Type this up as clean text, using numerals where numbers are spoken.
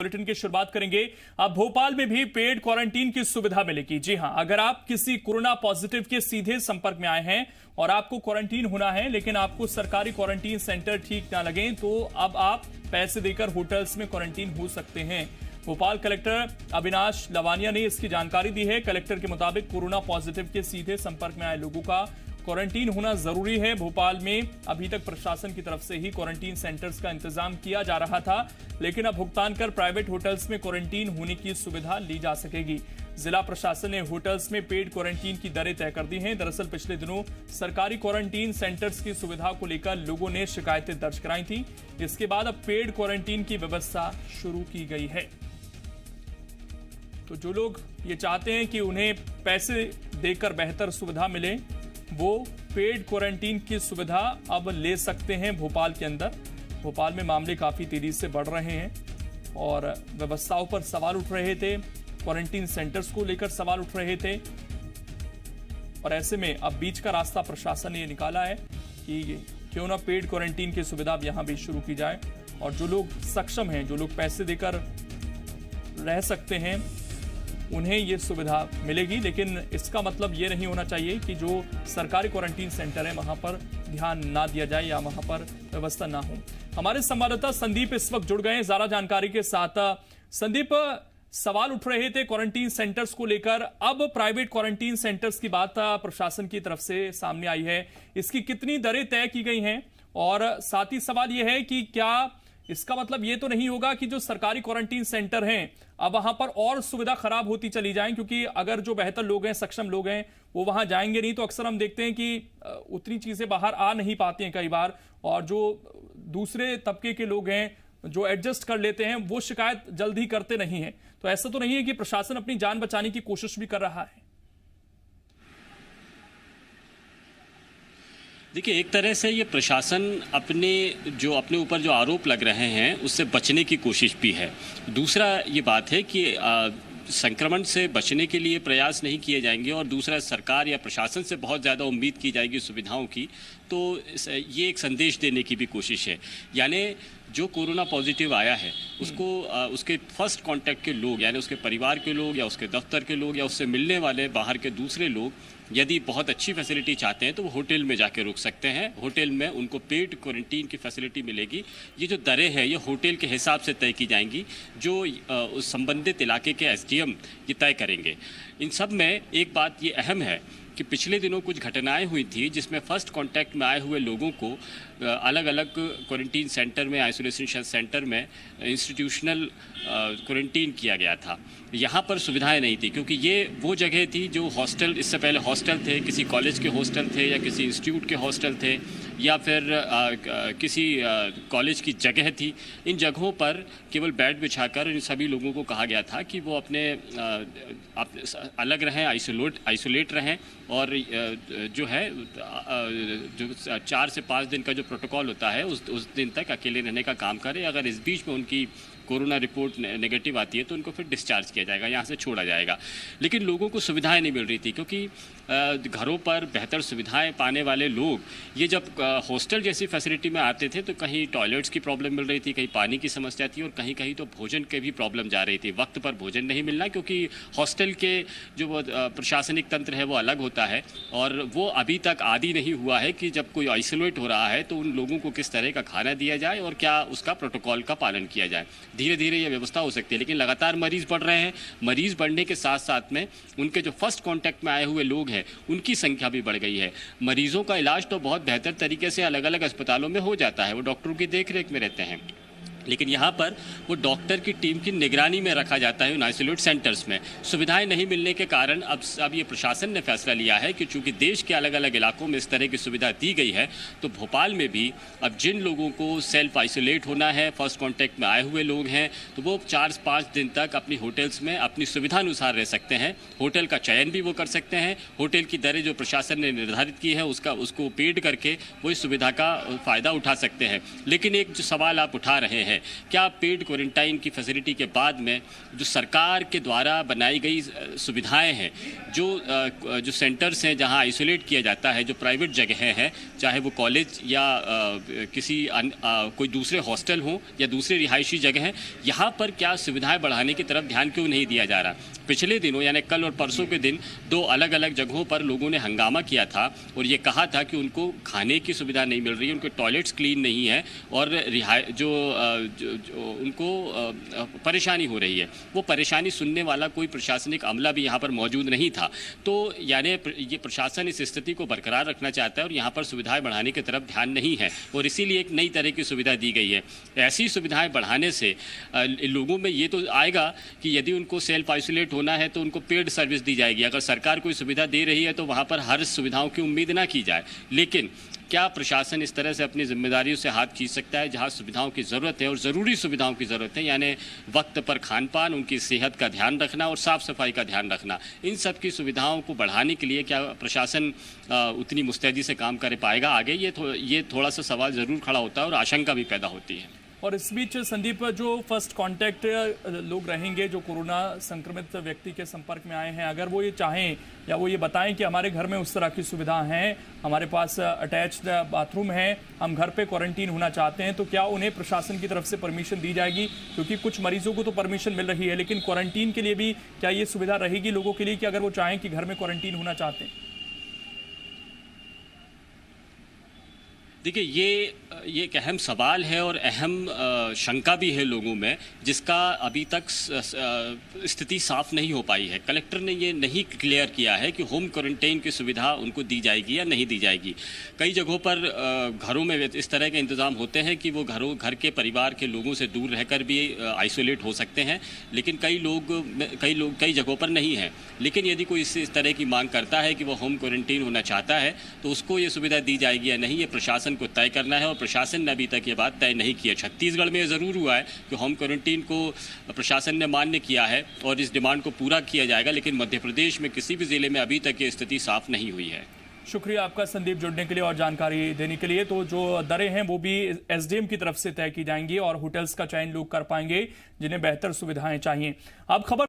Bulletin की शुरुआत करेंगे। अब भोपाल में भी पेड क्वारंटीन की सुविधा मिलेगी। जी हां, अगर आप किसी कोरोना पॉजिटिव के सीधे संपर्क में आए हैं और आपको क्वारंटीन होना है, लेकिन आपको सरकारी क्वारंटीन सेंटर ठीक ना लगे, तो अब आप पैसे देकर होटल्स में क्वारंटीन हो सकते हैं। भोपाल कलेक्टर अविनाश लवानिया ने इसकी जानकारी दी है। कलेक्टर के मुताबिक कोरोना पॉजिटिव के सीधे संपर्क में आए लोगों का क्वारंटीन होना जरूरी है। भोपाल में अभी तक प्रशासन की तरफ से ही क्वारंटीन सेंटर्स का इंतजाम किया जा रहा था, लेकिन अब भुगतान कर प्राइवेट होटल्स में क्वारंटीन होने की सुविधा ली जा सकेगी। जिला प्रशासन ने होटल्स में पेड क्वारंटीन की दरें तय कर दी हैं। दरअसल पिछले दिनों सरकारी क्वारंटीन सेंटर्स की सुविधा को लेकर लोगों ने शिकायतें दर्ज कराई थी। इसके बाद अब पेड क्वारंटीन की व्यवस्था शुरू की गई है। तो जो लोग ये चाहते हैं कि उन्हें पैसे देकर बेहतर सुविधा मिले, वो पेड क्वारंटीन की सुविधा अब ले सकते हैं। भोपाल के अंदर भोपाल में मामले काफी तेजी से बढ़ रहे हैं और व्यवस्थाओं पर सवाल उठ रहे थे, क्वारंटीन सेंटर्स को लेकर सवाल उठ रहे थे, और ऐसे में अब बीच का रास्ता प्रशासन ने निकाला है कि क्यों ना पेड क्वारंटीन की सुविधा अब यहां भी शुरू की जाए, और जो लोग सक्षम हैं, जो लोग पैसे देकर रह सकते हैं, उन्हें ये सुविधा मिलेगी। लेकिन इसका मतलब ये नहीं होना चाहिए कि जो सरकारी क्वारंटीन सेंटर है वहां पर ध्यान ना दिया जाए या वहां पर व्यवस्था ना हो। हमारे संवाददाता संदीप इस वक्त जुड़ गए हैं ज्यादा जानकारी के साथ। संदीप, सवाल उठ रहे थे क्वारंटीन सेंटर्स को लेकर, अब प्राइवेट क्वारंटीन सेंटर्स की बात प्रशासन की तरफ से सामने आई है। इसकी कितनी दरें तय की गई हैं, और साथ ही सवाल यह है कि क्या इसका मतलब ये तो नहीं होगा कि जो सरकारी क्वारंटीन सेंटर हैं अब वहां पर और सुविधा खराब होती चली जाए, क्योंकि अगर जो बेहतर लोग हैं, सक्षम लोग हैं, वो वहां जाएंगे नहीं, तो अक्सर हम देखते हैं कि उतनी चीजें बाहर आ नहीं पाती हैं कई बार, और जो दूसरे तबके के लोग हैं जो एडजस्ट कर लेते हैं, वो शिकायत जल्द ही करते नहीं है। तो ऐसा तो नहीं है कि प्रशासन अपनी जान बचाने की कोशिश भी कर रहा है? देखिए, एक तरह से ये प्रशासन अपने ऊपर जो आरोप लग रहे हैं उससे बचने की कोशिश भी है। दूसरा ये बात है कि संक्रमण से बचने के लिए प्रयास नहीं किए जाएंगे, और दूसरा सरकार या प्रशासन से बहुत ज़्यादा उम्मीद की जाएगी सुविधाओं की, तो ये एक संदेश देने की भी कोशिश है। यानी जो कोरोना पॉजिटिव आया है उसको उसके फर्स्ट कांटेक्ट के लोग, यानी उसके परिवार के लोग या उसके दफ्तर के लोग या उससे मिलने वाले बाहर के दूसरे लोग, यदि बहुत अच्छी फैसिलिटी चाहते हैं तो वो होटल में जाके रुक सकते हैं। होटल में उनको पेड क्वारंटीन की फैसिलिटी मिलेगी। ये जो दरें हैं ये होटल के हिसाब से तय की जाएंगी, जो उस संबंधित इलाके के एसडीएम ये तय करेंगे। इन सब में एक बात ये अहम है कि पिछले दिनों कुछ घटनाएं हुई थी जिसमें फर्स्ट कांटेक्ट में आए हुए लोगों को अलग अलग क्वारंटीन सेंटर में, आइसोलेशन सेंटर में इंस्टीट्यूशनल क्वारंटीन किया गया था। यहाँ पर सुविधाएं नहीं थी, क्योंकि ये वो जगह थी जो हॉस्टल, इससे पहले हॉस्टल थे, किसी कॉलेज के हॉस्टल थे या किसी इंस्टीट्यूट के हॉस्टल थे या फिर किसी कॉलेज की जगह थी। इन जगहों पर केवल बेड बिछाकर इन सभी लोगों को कहा गया था कि वो अपने अलग रहें, आइसोलेट रहें, और जो है जो 4 से 5 दिन का जो प्रोटोकॉल होता है उस दिन तक अकेले रहने का काम करें। अगर इस बीच में उनकी कोरोना रिपोर्ट नेगेटिव आती है तो उनको फिर डिस्चार्ज किया जाएगा, यहाँ से छोड़ा जाएगा। लेकिन लोगों को सुविधाएं नहीं मिल रही थी, क्योंकि घरों पर बेहतर सुविधाएं पाने वाले लोग ये जब हॉस्टल जैसी फैसिलिटी में आते थे तो कहीं टॉयलेट्स की प्रॉब्लम मिल रही थी, कहीं पानी की समस्या थी, और कहीं कहीं तो भोजन के भी प्रॉब्लम जा रही थी। वक्त पर भोजन नहीं मिलना, क्योंकि हॉस्टल के जो प्रशासनिक तंत्र है वो अलग होता है, और वो अभी तक आदी नहीं हुआ है कि जब कोई आइसोलेट हो रहा है तो उन लोगों को किस तरह का खाना दिया जाए और क्या उसका प्रोटोकॉल का पालन किया जाए। धीरे धीरे ये व्यवस्था हो सकती है, लेकिन लगातार मरीज बढ़ रहे हैं। मरीज बढ़ने के साथ साथ में उनके जो फर्स्ट कांटेक्ट में आए हुए लोग हैं उनकी संख्या भी बढ़ गई है। मरीजों का इलाज तो बहुत बेहतर तरीके से अलग अलग अस्पतालों में हो जाता है, वो डॉक्टरों की देखरेख में रहते हैं, लेकिन यहाँ पर वो डॉक्टर की टीम की निगरानी में रखा जाता है उन आइसोलेट सेंटर्स में। सुविधाएं नहीं मिलने के कारण अब ये प्रशासन ने फैसला लिया है कि चूंकि देश के अलग अलग इलाकों में इस तरह की सुविधा दी गई है, तो भोपाल में भी अब जिन लोगों को सेल्फ आइसोलेट होना है, फर्स्ट कॉन्टैक्ट में आए हुए लोग हैं, तो वो 4-5 दिन तक अपनी होटल्स में अपनी सुविधानुसार रह सकते हैं। होटल का चयन भी वो कर सकते हैं। होटल की दरें जो प्रशासन ने निर्धारित की है उसको पेड करके वो इस सुविधा का फ़ायदा उठा सकते हैं। लेकिन एक जो सवाल आप उठा रहे हैं है, क्या पेड क्वारंटाइन की फैसिलिटी के बाद में जो सरकार के द्वारा बनाई गई सुविधाएं हैं, जो सेंटर्स हैं जहां आइसोलेट किया जाता है, जो प्राइवेट जगहें हैं, चाहे वो कॉलेज या कोई दूसरे हॉस्टल हो या दूसरे रिहायशी जगह हैं, यहाँ पर क्या सुविधाएं बढ़ाने की तरफ ध्यान क्यों नहीं दिया जा रहा? पिछले दिनों यानी कल और परसों के दिन 2 अलग अलग जगहों पर लोगों ने हंगामा किया था और ये कहा था कि उनको खाने की सुविधा नहीं मिल रही है, उनके टॉयलेट्स क्लीन नहीं है और उनको परेशानी हो रही है। वो परेशानी सुनने वाला कोई प्रशासनिक अमला भी यहाँ पर मौजूद नहीं था। तो यानी ये प्रशासन इस स्थिति को बरकरार रखना चाहता है और यहाँ पर सुविधाएं बढ़ाने की तरफ ध्यान नहीं है और इसीलिए एक नई तरह की सुविधा दी गई है। ऐसी सुविधाएं बढ़ाने से लोगों में ये तो आएगा कि यदि उनको सेल्फ आइसोलेट होना है तो उनको पेड सर्विस दी जाएगी। अगर सरकार कोई सुविधा दे रही है तो वहाँ पर हर सुविधाओं की उम्मीद ना की जाए। लेकिन क्या प्रशासन इस तरह से अपनी जिम्मेदारियों से हाथ खींच सकता है? जहां सुविधाओं की ज़रूरत है और ज़रूरी सुविधाओं की ज़रूरत है, यानी वक्त पर खान पान, उनकी सेहत का ध्यान रखना और साफ़ सफाई का ध्यान रखना, इन सब की सुविधाओं को बढ़ाने के लिए क्या प्रशासन उतनी मुस्तैदी से काम कर पाएगा आगे? ये थोड़ा सा सवाल ज़रूर खड़ा होता है और आशंका भी पैदा होती है। और इस बीच संदीप, जो फर्स्ट कांटेक्ट लोग रहेंगे, जो कोरोना संक्रमित व्यक्ति के संपर्क में आए हैं, अगर वो ये चाहें या वो ये बताएं कि हमारे घर में उस तरह की सुविधा हैं, हमारे पास अटैच्ड बाथरूम है, हम घर पे क्वारंटीन होना चाहते हैं, तो क्या उन्हें प्रशासन की तरफ से परमिशन दी जाएगी? क्योंकि कुछ मरीजों को तो परमिशन मिल रही है, लेकिन क्वारंटीन के लिए भी क्या ये सुविधा रहेगी लोगों के लिए कि अगर वो चाहें कि घर में क्वारंटीन होना चाहते हैं? देखिए, ये एक अहम सवाल है और अहम शंका भी है लोगों में, जिसका अभी तक स्थिति साफ नहीं हो पाई है। कलेक्टर ने ये नहीं क्लियर किया है कि होम क्वारंटाइन की सुविधा उनको दी जाएगी या नहीं दी जाएगी। कई जगहों पर घरों में इस तरह के इंतज़ाम होते हैं कि वो घर के परिवार के लोगों से दूर रहकर भी आइसोलेट हो सकते हैं, लेकिन कई जगहों पर नहीं है। लेकिन यदि कोई इस तरह की मांग करता है कि वो होम क्वारंटाइन होना चाहता है तो उसको ये सुविधा दी जाएगी या नहीं, ये प्रशासन को तय करना है और प्रशासन ने अभी तक ये बात तय नहीं की है। छत्तीसगढ़ में ज़रूर हुआ है कि होम क्वारंटीन को प्रशासन ने मान्य किया है और इस डिमांड को पूरा किया जाएगा, लेकिन मध्य प्रदेश में किसी भी ज़िले में अभी तक ये स्थिति साफ नहीं हुई है। शुक्रिया आपका संदीप, जुड़ने के लिए और जानकारी देने के लिए। तो जो दरें हैं वो भी एसडीएम की तरफ से तय की जाएंगी और होटल्स का चयन लोग कर पाएंगे जिन्हें बेहतर सुविधाएं चाहिए। अब खबर